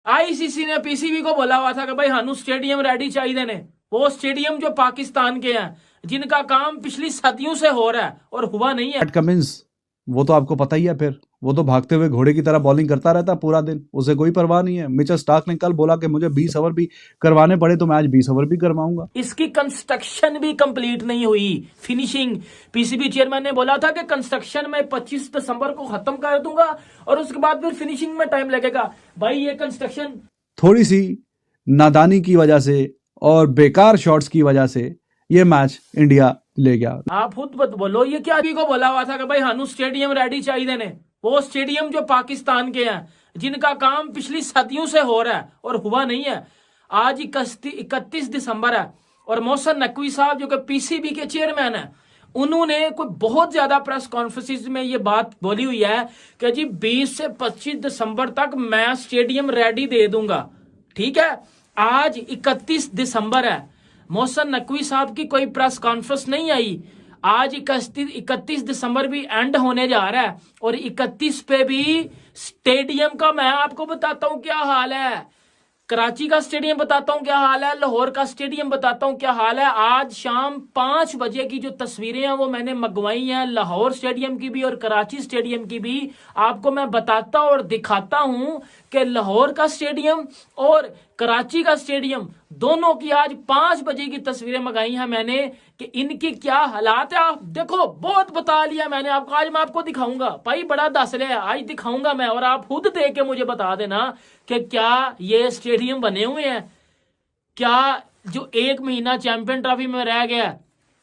ICC ने PCB को बोला हुआ था कि भाई हानू स्टेडियम रेडी चाहिए ने, वो स्टेडियम जो पाकिस्तान के हैं, जिनका काम पिछली सदियों से हो रहा है और हुआ नहीं है। पैट कमिंस, वो तो आपको पता ही है, फिर वो तो भागते हुए घोड़े की तरह बॉलिंग करता रहता है पूरा दिन, उसे कोई परवाह नहीं है। मिचेल स्टार्क ने कल बोला कि मुझे 20 ओवर भी करवाने पड़े तो मैं आज 20 ओवर भी करवाऊंगा। इसकी कंस्ट्रक्शन भी कंप्लीट नहीं हुई, फिनिशिंग। पीसीबी चेयरमैन ने बोला था कि कंस्ट्रक्शन में 25 दिसंबर को खत्म कर दूंगा और उसके बाद फिर फिनिशिंग में टाइम लगेगा। भाई ये कंस्ट्रक्शन थोड़ी सी नादानी की वजह से और बेकार शॉट्स की वजह से ये मैच इंडिया ले गया। आप खुद मत बोलो, ये क्या को बोला हुआ था कि भाई हानू स्टेडियम रेडी चाहिए ने, वो स्टेडियम जो पाकिस्तान के हैं, जिनका काम पिछली सदियों से हो रहा है और हुआ नहीं है। आज 31 दिसंबर है और मोहसिन नकवी साहब जो कि पीसीबी के चेयरमैन है, उन्होंने कोई बहुत ज्यादा प्रेस कॉन्फ्रेंस में ये बात बोली हुई है कि जी 20 से 25 दिसंबर तक मैं स्टेडियम रेडी दे दूंगा। ठीक है, आज 31 दिसंबर है, मोहसिन नकवी साहब की कोई प्रेस कॉन्फ्रेंस नहीं आई। आज 31 दिसंबर भी एंड होने जा रहा है और 31 पे भी स्टेडियम का मैं आपको बताता हूं क्या हाल है, कराची का स्टेडियम बताता हूं क्या हाल है, लाहौर का स्टेडियम बताता हूं क्या हाल है। आज शाम 5 बजे की जो तस्वीरें हैं वो मैंने मंगवाई हैं, लाहौर स्टेडियम की भी और कराची स्टेडियम की भी। आपको मैं बताता और दिखाता हूं कि लाहौर का स्टेडियम और कराची का स्टेडियम दोनों की आज 5 बजे की तस्वीरें मंगाई हैं मैंने कि इनकी क्या हालात है। आप देखो, बहुत बता लिया मैंने आपको, आज मैं आपको दिखाऊंगा भाई, बड़ा दस ले आज दिखाऊंगा मैं, और आप खुद देख के मुझे बता देना कि क्या ये स्टेडियम बने हुए हैं, क्या जो 1 महीना चैंपियन ट्रॉफी में रह गया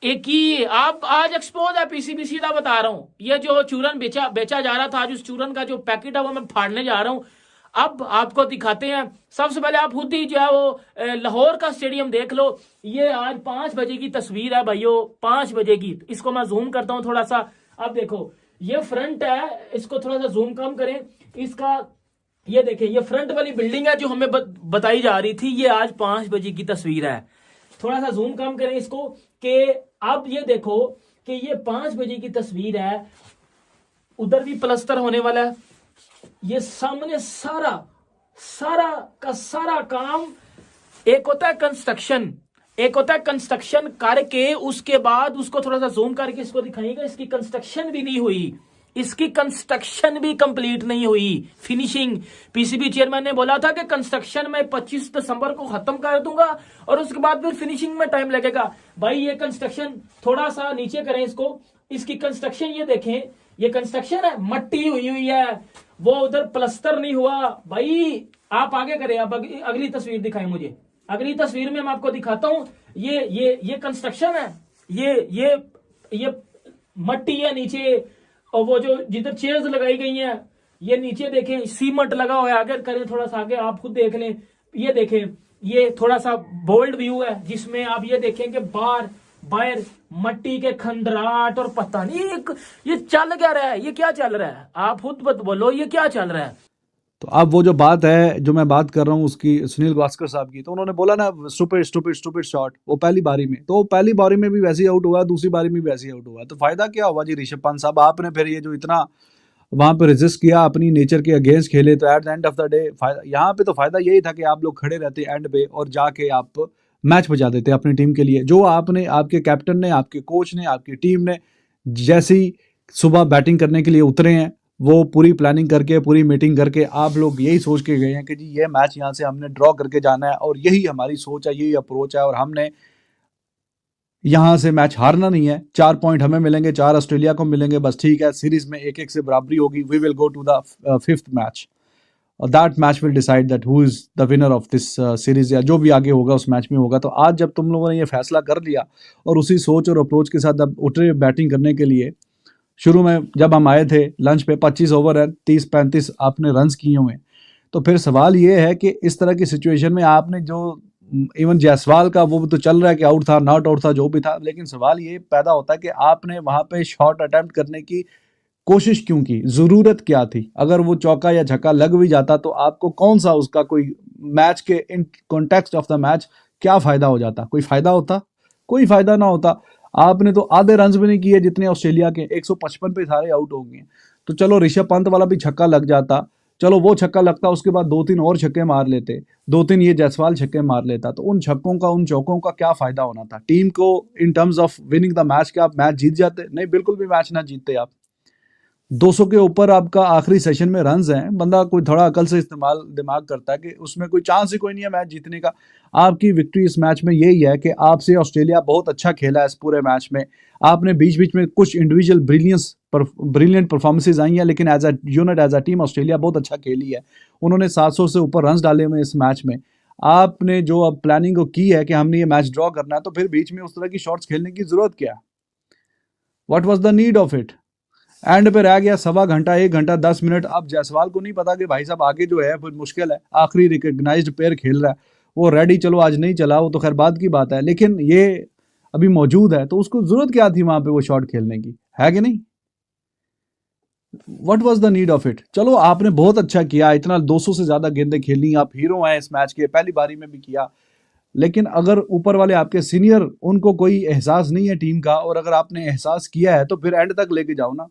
एक ही आप आज एक्सपोज है। पीसीबी सीधा बता रहा हूं, ये जो चूरन बेचा जा रहा था, आज उस चूरन का जो पैकेट है वो मैं फाड़ने जा रहा हूं। अब आपको दिखाते हैं, सबसे पहले आप खुद ही जो है वो लाहौर का स्टेडियम देख लो। ये आज 5 बजे की तस्वीर है भाइयों, 5 बजे की। इसको मैं जूम करता हूं थोड़ा सा, अब देखो ये फ्रंट है, इसको थोड़ा सा जूम कम करें इसका। ये देखें, ये फ्रंट वाली बिल्डिंग है जो हमें बताई जा रही थी, ये आज 5 बजे की तस्वीर है। थोड़ा सा जूम कम करें इसको कि अब ये देखो कि ये 5 बजे की तस्वीर है, उधर भी प्लस्तर होने वाला है। ये सामने सारा का सारा काम, एक होता है कंस्ट्रक्शन, एक होता है कंस्ट्रक्शन करके उसके बाद उसको थोड़ा सा जूम करके इसको दिखाएगा, इसकी कंस्ट्रक्शन भी नहीं हुई, इसकी कंस्ट्रक्शन भी कंप्लीट नहीं हुई, फिनिशिंग। पीसीबी चेयरमैन ने बोला था कि कंस्ट्रक्शन में 25 दिसंबर को खत्म कर दूंगा और उसके बाद फिर फिनिशिंग में टाइम लगेगा। भाई ये कंस्ट्रक्शन थोड़ा सा नीचे करें इसको, इसकी कंस्ट्रक्शन ये देखें, ये कंस्ट्रक्शन है, मट्टी हुई है, वो उधर प्लस्तर नहीं हुआ। भाई आप आगे करें, अब अगली तस्वीर दिखाएं मुझे। अगली तस्वीर में मैं आपको दिखाता हूं, ये कंस्ट्रक्शन है, ये मट्टी है नीचे, और वो जो जिधर चेयर्स लगाई गई हैं ये नीचे देखें सीमेंट लगा हुआ है। अगर करें थोड़ा सा आगे, आप खुद देख लें, ये देखें, ये थोड़ा सा बोल्ड व्यू है जिसमें आप ये देखें कि बाहर मट्टी के खंडराट और पता नहीं ये चल क्या रहा है, ये क्या चल रहा है, आप खुद बोलो ये क्या चल रहा है। तो अब वो जो बात है जो मैं बात कर रहा हूँ उसकी, सुनील गावस्कर साहब की, तो उन्होंने बोला ना स्टूपिड शॉट, वो पहली बारी में, तो पहली बारी में भी वैसे ही आउट हुआ, दूसरी बारी में भी वैसे ही आउट हुआ, तो फायदा क्या हुआ जी ऋषभ पंत साहब, आपने फिर ये जो इतना वहां पे रेजिस्ट किया, अपनी नेचर के अगेंस्ट खेले, तो at the end of the day यहाँ पे तो फायदा यही था कि आप लोग खड़े रहते एंड पे और जाके आप मैच बचा देते अपनी टीम के लिए। जो आपने, आपके कैप्टन ने, आपके कोच ने, आपकी टीम ने जैसी सुबह बैटिंग करने के लिए उतरे हैं, वो पूरी प्लानिंग करके, पूरी मीटिंग करके आप लोग यही सोच के गए हैं कि जी ये मैच यहाँ से हमने ड्रॉ करके जाना है, और यही हमारी सोच है, यही अप्रोच है, और हमने यहाँ से मैच हारना नहीं है। 4 पॉइंट हमें मिलेंगे, 4 ऑस्ट्रेलिया को मिलेंगे, बस ठीक है, सीरीज में 1-1 से बराबरी होगी। We will go to the 5th match, that match will decide that who is the winner of this series, या जो भी आगे होगा उस मैच में होगा। तो आज जब तुम लोगों ने ये फैसला कर लिया और उसी सोच और अप्रोच के साथ अब उतरे बैटिंग करने के लिए, शुरू में जब हम आए थे लंच पे 25 ओवर है, 30-35 आपने रन्स किए हुए, तो फिर सवाल ये है कि इस तरह की सिचुएशन में आपने जो, इवन जायसवाल का वो तो चल रहा है कि आउट था, नॉट आउट था, जो भी था, लेकिन सवाल ये पैदा होता है कि आपने वहां पे शॉट अटेम्प्ट करने की कोशिश क्यों की, जरूरत क्या थी? अगर वो चौका या छक्का लग भी जाता तो आपको कौन सा उसका कोई मैच के in context of the match क्या फायदा हो जाता? कोई फायदा होता? कोई फायदा ना होता। आपने तो आधे रन भी नहीं किए जितने ऑस्ट्रेलिया के, 155 पे सारे आउट हो गए। तो चलो ऋषभ पंत वाला भी छक्का लग जाता, चलो वो छक्का लगता, उसके बाद 2-3 और छक्के मार लेते, 2-3 ये जायसवाल छक्के मार लेता, तो उन छक्कों का, उन चौकों का क्या फायदा होना था टीम को in terms of winning the match? क्या आप मैच जीत जाते? नहीं, बिल्कुल भी मैच ना जीतते आप। 200 के ऊपर आपका आखिरी सेशन में रन्स हैं, बंदा कोई थोड़ा अकल से इस्तेमाल दिमाग करता है कि उसमें कोई चांस ही कोई नहीं है मैच जीतने का। आपकी विक्ट्री इस मैच में यही है कि आपसे ऑस्ट्रेलिया बहुत अच्छा खेला है इस पूरे मैच में। आपने बीच बीच में कुछ इंडिविजुअल ब्रिलियंट परफॉर्मेंसेज आई हैं, लेकिन as a unit, as a team Australia बहुत अच्छा खेली है। उन्होंने 700 से ऊपर रन्स डाले हुए इस मैच में। आपने जो अब प्लानिंग की है कि हमने ये मैच ड्रॉ करना है, तो फिर बीच में उस तरह की शॉट्स खेलने की जरूरत क्या? What was the need of it? And पे रह गया सवा घंटा, 1 घंटा 10 मिनट। अब जायसवाल को नहीं पता कि भाई साहब आगे जो है फिर मुश्किल है, आखिरी रिकग्नाइज्ड प्लेयर खेल रहा है, वो रेडी, चलो आज नहीं चला वो तो खैर बाद की बात है, लेकिन ये अभी मौजूद है, तो उसको जरूरत क्या थी वहां पे वो शॉट खेलने की, है कि नहीं? What was the need of it? चलो आपने बहुत अच्छा किया, इतना 200 से ज्यादा गेंदें खेली, आप हीरो हैं इस मैच के, पहली बारी में भी किया, लेकिन अगर ऊपर वाले आपके सीनियर, उनको कोई एहसास नहीं है टीम का, और अगर आपने एहसास किया है तो फिर एंड तक लेके जाओ ना।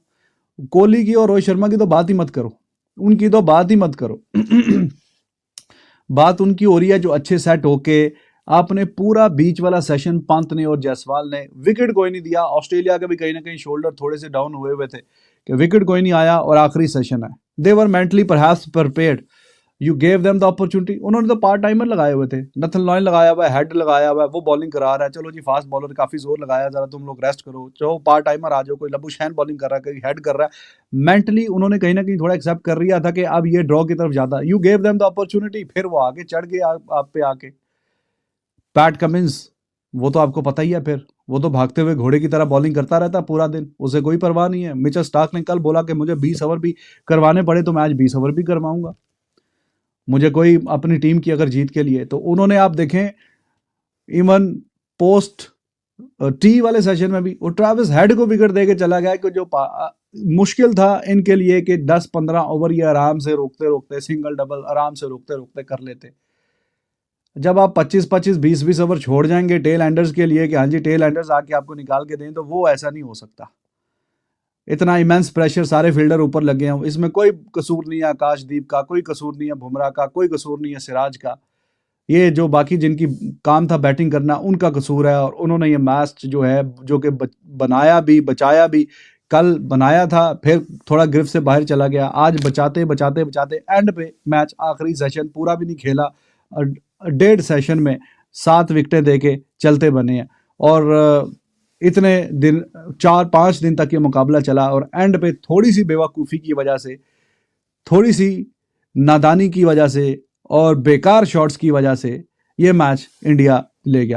कोहली की और रोहित शर्मा की तो बात ही मत करो, उनकी तो बात ही मत करो। बात उनकी हो रही है जो अच्छे सेट होके, आपने पूरा बीच वाला सेशन पंत ने और जायसवाल ने विकेट कोई नहीं दिया। ऑस्ट्रेलिया के भी कहीं ना कहीं शोल्डर थोड़े से डाउन हुए हुए थे कि विकेट कोई नहीं आया और आखिरी सेशन है। They were mentally perhaps prepared, you gave them the opportunity. उन्होंने तो पार्ट टाइमर लगाए हुए थे, नथन लॉयन लगाया हुआ है, हेड लगाया हुआ है, वो बॉलिंग करा रहा है, चलो जी फास्ट बॉलर काफी जोर लगाया, जरा तुम लोग रेस्ट करो, चलो पार्ट टाइमर आ जाओ, कोई लबुशैन बॉलिंग कर रहा है, कोई हेड कर रहा है। मेंटली उन्होंने कहीं ना कहीं थोड़ा एक्सेप्ट कर लिया था कि अब ये ड्रॉ की तरफ जाता। You gave them the opportunity, फिर वो आगे चढ़ गए आप पे आके। पैट कमिंस, वो तो आपको पता ही है, फिर वो तो भागते हुए घोड़े की तरह बॉलिंग करता रहता पूरा दिन, उसे कोई परवाह नहीं है। मिचेल स्टार्क ने कल बोला कि मुझे 20 ओवर भी करवाने पड़े तो मैं आज 20 ओवर भी करवाऊंगा, मुझे कोई अपनी टीम की अगर जीत के लिए। तो उन्होंने, आप देखें, इवन पोस्ट टी वाले सेशन में भी वो ट्रेविस हेड को विकेट देके चला गया, कि जो मुश्किल था इनके लिए कि 10-15 ओवर ये आराम से रोकते रोकते, सिंगल डबल आराम से रोकते रोकते कर लेते। जब आप 25-25, 20-20 ओवर छोड़ जाएंगे टेल एंडर्स के लिए कि हाँ जी टेल एंडर्स आके आपको निकाल के दें, तो वो ऐसा नहीं हो सकता। इतना इमेंस प्रेशर, सारे फील्डर ऊपर लगे हैं, इसमें कोई कसूर नहीं है आकाशदीप का, कोई कसूर नहीं है बुमराह का, कोई कसूर नहीं है सिराज का। ये जो बाकी जिनकी काम था बैटिंग करना, उनका कसूर है। और उन्होंने ये मैच जो है, जो कि बनाया भी बचाया भी, कल बनाया था फिर थोड़ा गिरफ्त से बाहर चला गया, आज बचाते बचाते बचाते एंड पे मैच आखिरी सेशन पूरा भी नहीं खेला, 1.5 सेशन में 7 विकेटें देके चलते बने हैं। और इतने दिन, 4-5 दिन तक ये मुकाबला चला, और एंड पे थोड़ी सी बेवकूफ़ी की वजह से, थोड़ी सी नादानी की वजह से और बेकार शॉट्स की वजह से ये मैच इंडिया ले गया।